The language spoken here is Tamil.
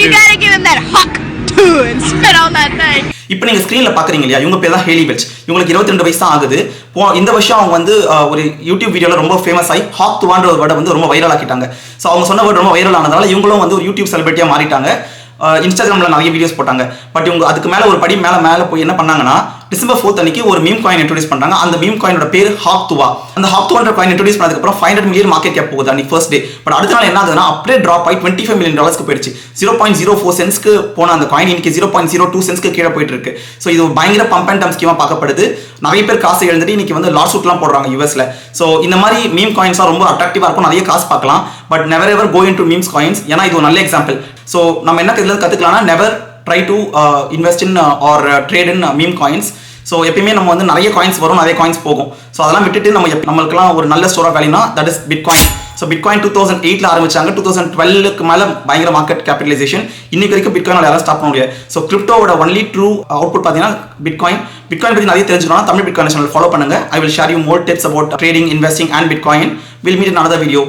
You gotta give him that hawk too and spit on that thing. இப்போ நீங்க ஸ்கிரீன்ல பாக்குறீங்க இல்லையா, இவங்க பேர் தான் ஹேலி பெல்ச். இவங்களுக்கு 22 வயசு தான் ஆகுது. இந்த வருஷம் அவங்க வந்து ஒரு யூடியூப் வீடியோல ரொம்ப ஃபேமஸ் ஆகி ஹாக் துவான்ற ஒரு வேர்டை வந்து ரொம்ப வைரல் ஆக்கிட்டாங்க. ஸோ அவங்க சொன்ன வேர்டு ரொம்ப வைரல் ஆனதால இவங்களும் வந்து ஒரு யூடியூப் செலிபிரிட்டியா மாறிட்டாங்க. இன்ஸ்டாகிராம்ல நிறைய வீடியோஸ் போட்டாங்க. பட் இவங்க அதுக்கு மேல ஒரு படி மேல போய் என்ன பண்ணாங்கன்னா, டிசம்பர் 4th அன்னைக்கு ஒரு மீம் காயின் இன்ட்ரோடியூஸ் பண்றாங்க. அந்த மீம் காயினோட பேர் ஹாக் துவா. அந்த ஹாக் துவான்ற காயின் இன்ட்ரோடியூஸ் பண்ணதுக்கு அப்புறம் 500 மில்லியன் மார்க்கெட் கேப் போகுது அன்னைக்கு ஃபர்ஸ்ட் டே. பட் அடுத்த நாள் என்ன ஆகுதுன்னா அப்படியே டிராப் ஆகி $25 மில்லியன் போயிடுச்சு. 0.04 சென்ட்ஸ்க்கு போன அந்த காயின் இன்னைக்கு 0.02 சென்ட்ஸ்க்கு கீழே போயிட்டு இருக்கு. ஸோ இது பயங்கர பம்ப் அண்ட் டம்ப் ஸ்கீமா பார்க்கப்படுது. நிறைய பேர் காசு எழுந்துட்டு இன்னைக்கு வந்து லாட் சூட்லாம் போடுறாங்க யூஎஸ்ல. ஸோ இந்த மாதிரி மீம் காயின்ஸா ரொம்ப அட்ராக்டிவா இருக்கும், நிறைய காசு பார்க்கலாம். But never ever go into memes coins. ஏன்னா இது ஒரு நல்ல எக்ஸாம்பிள். ஸோ நம்ம என்ன இதுல கத்துக்கலாம்னா, never try to invest in or trade in meme coins. So எப்பயுமே நம்ம வந்து நிறைய காயின்ஸ் வரும், நிறைய காயின்ஸ் போகும். ஸோ அதெல்லாம் விட்டுட்டு நம்மளுக்குலாம் ஒரு நல்ல ஸ்டோர் ஆஃப் வேல்யூனா that is bitcoin. So bitcoin 2008ல ஆரம்பிச்சாங்க. 2012க்கு மேல பயங்கர மார்க்கெட் கேபிட்டலைசேஷன். இன்னைக்கு வரைக்கும் பிட்காயின் யாரும் ஸ்டாப் பண்ண முடியாது. ஸோ கிரிப்டோவோட ஒன்லி ட்ரூ அவுட்புட் பார்த்தீங்கன்னா பிட்காயின். பிட்காயின் பற்றி நிறைய தெரிஞ்சுக்கணும், தமிழ் பிட்காயின் சேனல் ஃபாலோ பண்ணுங்க. I will share you more tips about trading, investing and bitcoin. Will meet in another video.